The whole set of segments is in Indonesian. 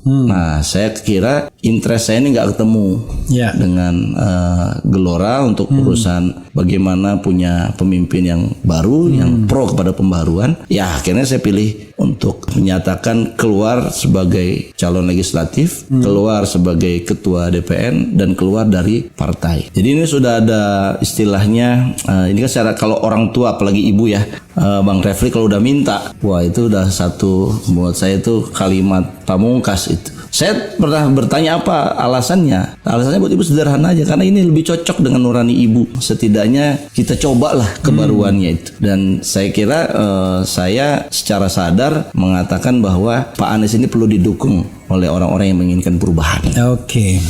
Nah, saya kira interest saya ini nggak ketemu dengan Gelora untuk urusan bagaimana punya pemimpin yang baru, yang pro kepada pembaruan. Ya, akhirnya saya pilih untuk menyatakan keluar sebagai calon legislatif, keluar sebagai ketua DPN, dan keluar dari partai. Jadi ini sudah ada istilahnya, ini kan secara kalau orang tua apalagi ibu ya, Bang Refli kalau udah minta, wah itu udah satu, buat saya itu kalimat pamungkas itu. Saya pernah bertanya apa alasannya. Alasannya buat ibu sederhana aja, karena ini lebih cocok dengan nurani ibu. Setidaknya kita cobalah kebaruannya itu. Dan saya kira saya secara sadar mengatakan bahwa Pak Anies ini perlu didukung oleh orang-orang yang menginginkan perubahan. Oke.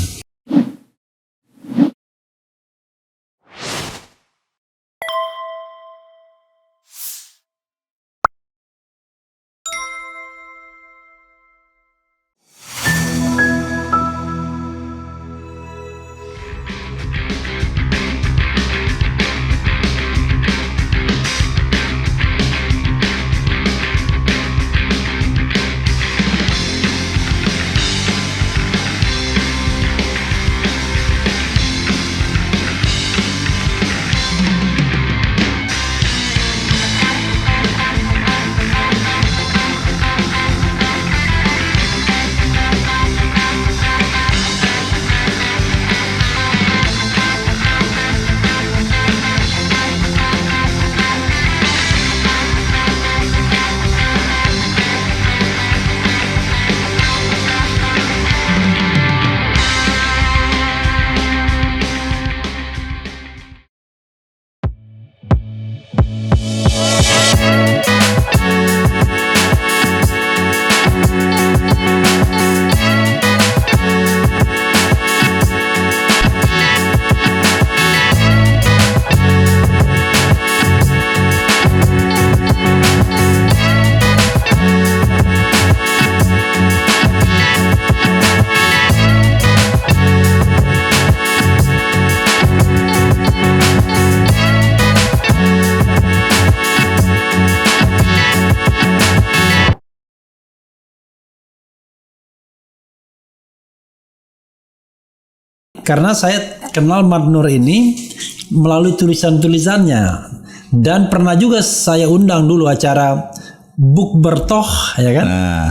Karena saya kenal Mat Nur ini melalui tulisan-tulisannya, dan pernah juga saya undang dulu acara Buk Bertoh, ya kan?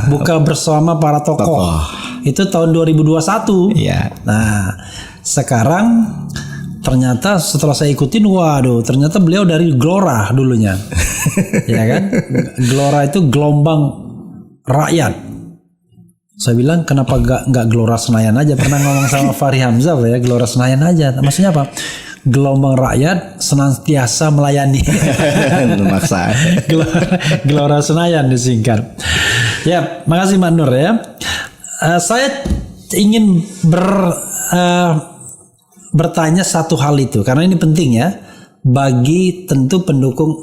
Buka bersama para tokoh. Itu tahun 2021. Nah, sekarang ternyata setelah saya ikutin, waduh, ternyata beliau dari Gelora dulunya. Ya kan? Gelora itu gelombang rakyat. Saya bilang kenapa nggak Gelora Senayan aja? Pernah ngomong sama Fahri Hamzah ya, Gelora Senayan aja. Maksudnya apa? Gelombang rakyat senantiasa melayani. Maksa. Gelora Senayan disingkat. Ya, makasih Mbak Nur ya. Saya ingin bertanya satu hal itu, karena ini penting ya bagi tentu pendukung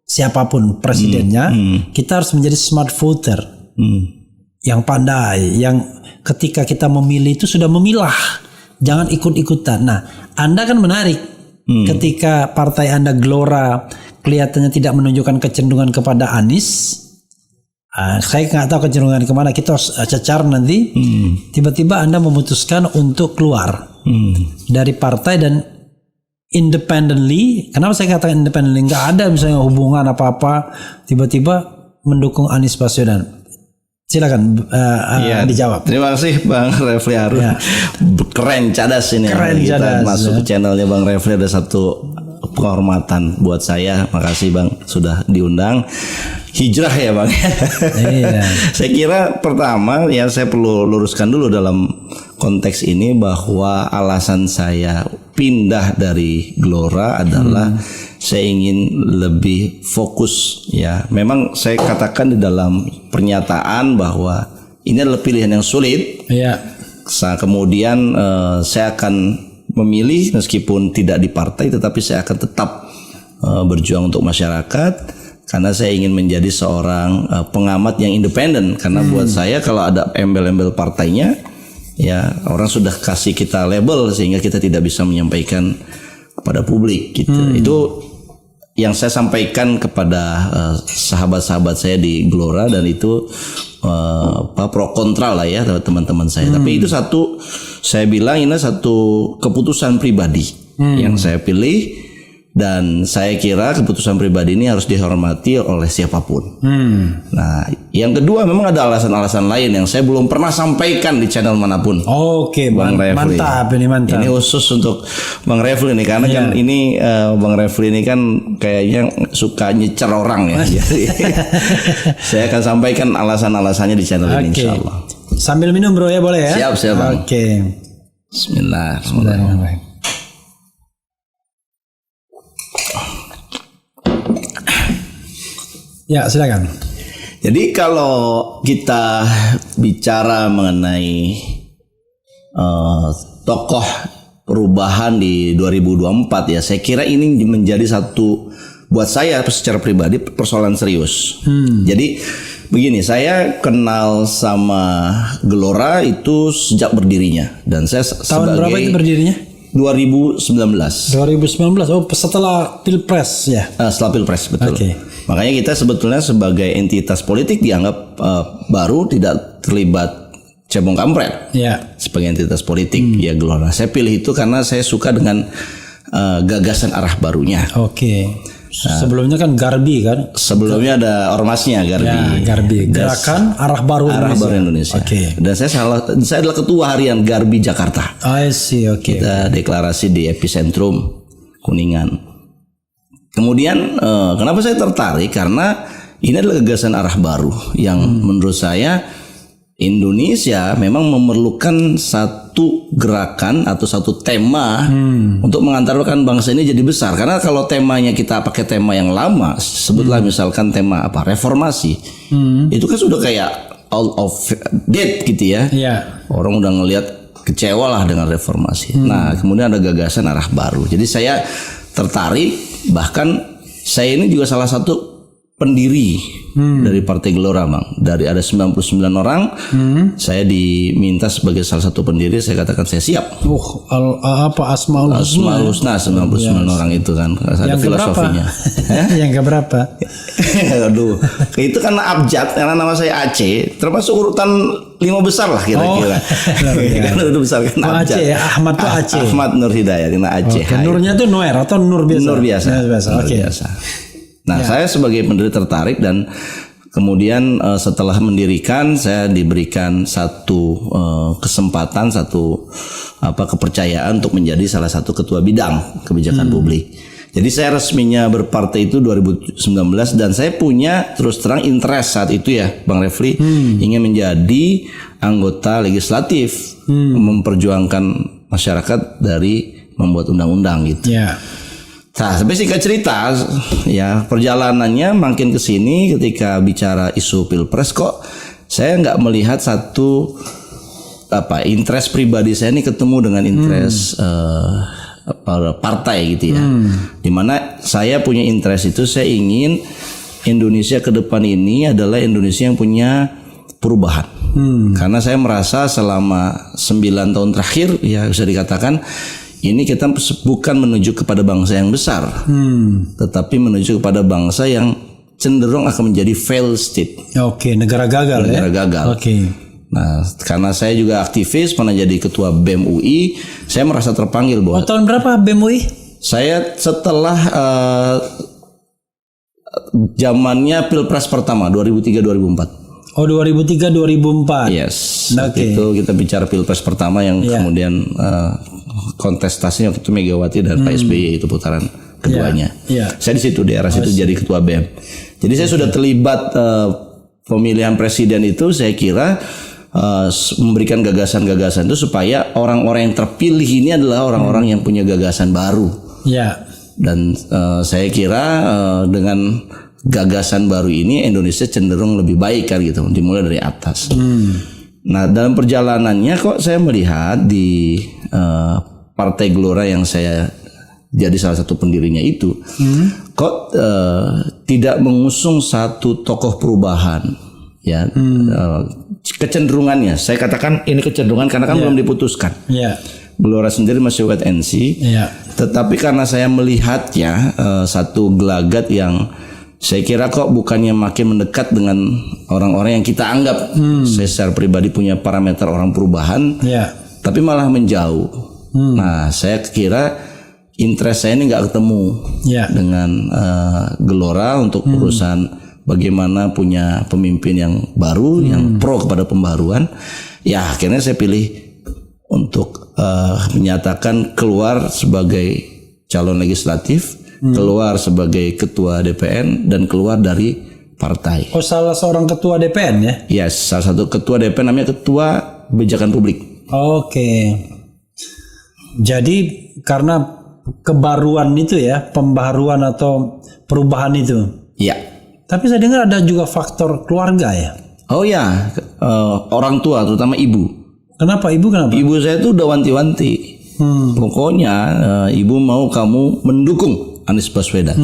siapapun presidennya. Kita harus menjadi smart voter. Yang pandai, yang ketika kita memilih itu sudah memilah, jangan ikut-ikutan. Nah, Anda kan menarik ketika partai Anda Gelora kelihatannya tidak menunjukkan kecenderungan kepada Anies. Saya nggak tahu kecenderungan kemana, kita harus cecar nanti. Tiba-tiba Anda memutuskan untuk keluar dari partai dan independently. Kenapa saya katakan independently? Nggak ada misalnya hubungan apa-apa, tiba-tiba mendukung Anies Baswedan. Silakan dijawab. Terima kasih Bang Refli Harun. Keren, cadas ini. Keren, kita cadas, masuk ke channelnya Bang Refli, ada satu penghormatan buat saya. Makasih Bang sudah diundang. Hijrah ya Bang. Saya kira pertama ya saya perlu luruskan dulu dalam konteks ini bahwa alasan saya pindah dari Gelora adalah saya ingin lebih fokus ya. Memang saya katakan di dalam pernyataan bahwa ini adalah pilihan yang sulit. Kemudian saya akan memilih meskipun tidak di partai, tetapi saya akan tetap berjuang untuk masyarakat, karena saya ingin menjadi seorang pengamat yang independen. Karena buat saya kalau ada embel-embel partainya, ya orang sudah kasih kita label sehingga kita tidak bisa menyampaikan kepada publik gitu. Itu yang saya sampaikan kepada sahabat-sahabat saya di Gelora, dan itu pro kontra lah ya teman-teman saya. Tapi itu saya bilang ini satu keputusan pribadi yang saya pilih. Dan saya kira keputusan pribadi ini harus dihormati oleh siapapun. Nah, yang kedua memang ada alasan-alasan lain yang saya belum pernah sampaikan di channel manapun. Oke, mantap. Ini khusus untuk Bang Refli ini karena kan ini Bang Refli ini kan kayaknya suka nyecer orang ya. Jadi saya akan sampaikan alasan-alasannya di channel ini insyaallah. Sambil minum bro ya boleh ya? Siap Bang. Oke. Bismillahirrahmanirrahim. Ya silakan. Jadi kalau kita bicara mengenai tokoh perubahan di 2024 ya, saya kira ini menjadi satu buat saya secara pribadi persoalan serius. Jadi begini, saya kenal sama Gelora itu sejak berdirinya dan saya tahun berapa itu berdirinya? 2019. Oh, setelah Pilpres ya? Setelah Pilpres, betul. Makanya kita sebetulnya sebagai entitas politik dianggap baru, tidak terlibat cebong kampret. Sebagai entitas politik ya Gelora. Saya pilih itu karena saya suka dengan gagasan arah barunya. Sebelumnya kan Garbi kan? Sebelumnya ada ormasnya Garbi. Gerakan Arah Baru Indonesia. Dan saya adalah ketua harian Garbi Jakarta. I see. Kita deklarasi di epicentrum Kuningan. Kemudian kenapa saya tertarik? Karena ini adalah gagasan arah baru yang menurut saya Indonesia memang memerlukan satu gerakan atau satu tema untuk mengantarkan bangsa ini jadi besar. Karena kalau temanya kita pakai tema yang lama, sebutlah misalkan tema reformasi, itu kan sudah kayak out of date gitu ya. Orang udah ngelihat kecewa lah dengan reformasi. Nah, kemudian ada gagasan arah baru. Jadi saya tertarik, bahkan saya ini juga salah satu pendiri dari Partai Gelora Bang. Dari ada 99 orang, saya diminta sebagai salah satu pendiri. Saya katakan saya siap. Asmaul Husna 99 orang itu kan. Ada yang filosofinya. Yang keberapa? Aduh, itu karena abjad, karena nama saya Aceh, termasuk urutan 5 besar lah kira-kira. Kan udah besar kan abjad. Aceh ya, Ahmad tuh Aceh. Ahmad Nur Hidayat, karena Aceh. Nurnya tuh Noer atau Nur biasa? Nur biasa. Nur biasa. Nah, saya sebagai pendiri tertarik dan kemudian setelah mendirikan saya diberikan satu kesempatan, satu kepercayaan untuk menjadi salah satu ketua bidang kebijakan publik. Jadi saya resminya berpartai itu 2019 dan saya punya terus terang interest saat itu ya Bang Refli ingin menjadi anggota legislatif memperjuangkan masyarakat dari membuat undang-undang gitu. Nah, sampai singkat cerita ya perjalanannya makin ke sini ketika bicara isu Pilpres kok saya nggak melihat satu interest pribadi saya ini ketemu dengan interest partai gitu ya. Dimana saya punya interest itu saya ingin Indonesia ke depan ini adalah Indonesia yang punya perubahan. Karena saya merasa selama 9 tahun terakhir ya bisa dikatakan ini kita bukan menuju kepada bangsa yang besar, tetapi menuju kepada bangsa yang cenderung akan menjadi failed state. Negara gagal. Negara gagal. Nah, karena saya juga aktivis, pernah jadi ketua BEM UI, saya merasa terpanggil bahwa. Tahun berapa BEM UI? Saya setelah zamannya Pilpres pertama 2003-2004. 2003-2004. Yes. Itu kita bicara Pilpres pertama yang kemudian kontestasinya waktu itu Megawati dan Pak SBY itu putaran keduanya. Saya di situ di era situ jadi ketua BEM. Jadi saya sudah terlibat pemilihan presiden itu. Saya kira memberikan gagasan-gagasan itu supaya orang-orang yang terpilih ini adalah orang-orang yang punya gagasan baru. Dan saya kira dengan gagasan baru ini Indonesia cenderung lebih baik kan gitu, dimulai dari atas. Nah, dalam perjalanannya kok saya melihat di Partai Gelora yang saya jadi salah satu pendirinya itu kok tidak mengusung satu tokoh perubahan ya. Kecenderungannya saya katakan ini kecenderungan karena kan belum diputuskan. Gelora sendiri masih wait and see. Tetapi karena saya melihatnya satu gelagat yang saya kira kok bukannya makin mendekat dengan orang-orang yang kita anggap saya secara pribadi punya parameter orang perubahan, tapi malah menjauh. Nah, saya kira interest saya ini nggak ketemu dengan Gelora untuk urusan bagaimana punya pemimpin yang baru, yang pro kepada pembaruan. Ya, akhirnya saya pilih untuk menyatakan keluar sebagai calon legislatif, keluar sebagai ketua DPN, dan keluar dari partai. Oh, salah seorang ketua DPN ya? Yes, salah satu ketua DPN namanya Ketua Kebijakan Publik. Oke. Jadi karena kebaruan itu ya, pembaharuan atau perubahan itu. Iya. Tapi saya dengar ada juga faktor keluarga ya. Oh ya, orang tua terutama ibu. Kenapa ibu? Kenapa? Ibu saya tuh udah wanti-wanti. Pokoknya ibu mau kamu mendukung Anies Baswedan.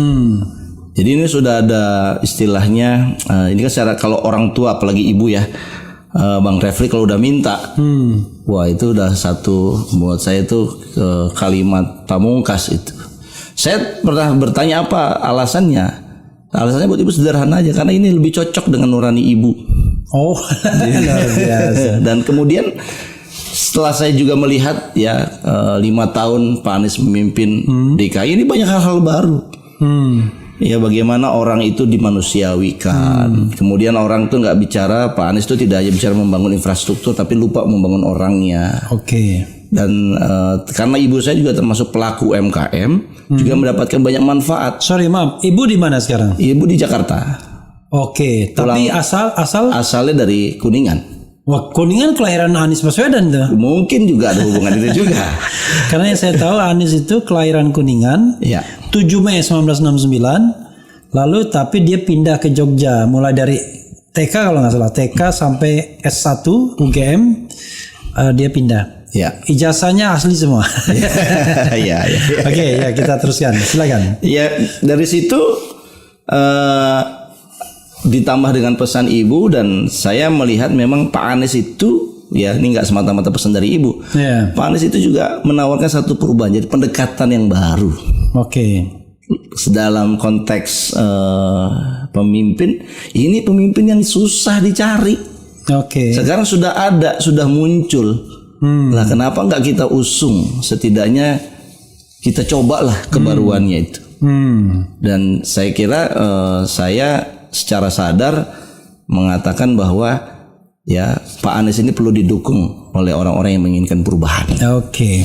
Jadi ini sudah ada istilahnya. Ini kan secara kalau orang tua apalagi ibu ya, Bang Refli kalau udah minta, wah itu udah satu buat saya itu kalimat pamungkas itu. Saya pernah bertanya apa alasannya. Alasannya buat ibu sederhana aja, karena ini lebih cocok dengan nurani ibu. Oh, luar biasa. Dan kemudian setelah saya juga melihat ya 5 tahun Pak Anies memimpin DKI, ini banyak hal-hal baru. Ya, bagaimana orang itu dimanusiawikan. Kemudian orang tuh nggak bicara, Pak Anies itu tidak hanya bicara membangun infrastruktur, tapi lupa membangun orangnya. Oke. Dan karena ibu saya juga termasuk pelaku UMKM, juga mendapatkan banyak manfaat. Sorry maaf, ibu di mana sekarang? Ibu di Jakarta. Oke, tapi asalnya dari Kuningan. Wah, Kuningan kelahiran Anies Baswedan tuh. Mungkin juga ada hubungan itu juga. Karena yang saya tahu Anies itu kelahiran Kuningan. Ya. 7 Mei 1969. Lalu tapi dia pindah ke Jogja mulai dari TK kalau nggak salah, TK sampai S1 UGM dia pindah. Ya. Ijazahnya asli semua. Iya. Oke, ya kita teruskan. Silakan. Ya, dari situ ditambah dengan pesan ibu, dan saya melihat memang Pak Anies itu ya ini nggak semata-mata pesan dari ibu. Pak Anies itu juga menawarkan satu perubahan, jadi pendekatan yang baru. Oke. Dalam konteks pemimpin, ini pemimpin yang susah dicari. Oke. Sekarang sudah ada, sudah muncul. Nah, kenapa nggak kita usung? Setidaknya kita cobalah kebaruannya itu. Dan saya kira saya secara sadar mengatakan bahwa ya Pak Anies ini perlu didukung oleh orang-orang yang menginginkan perubahan. Oke.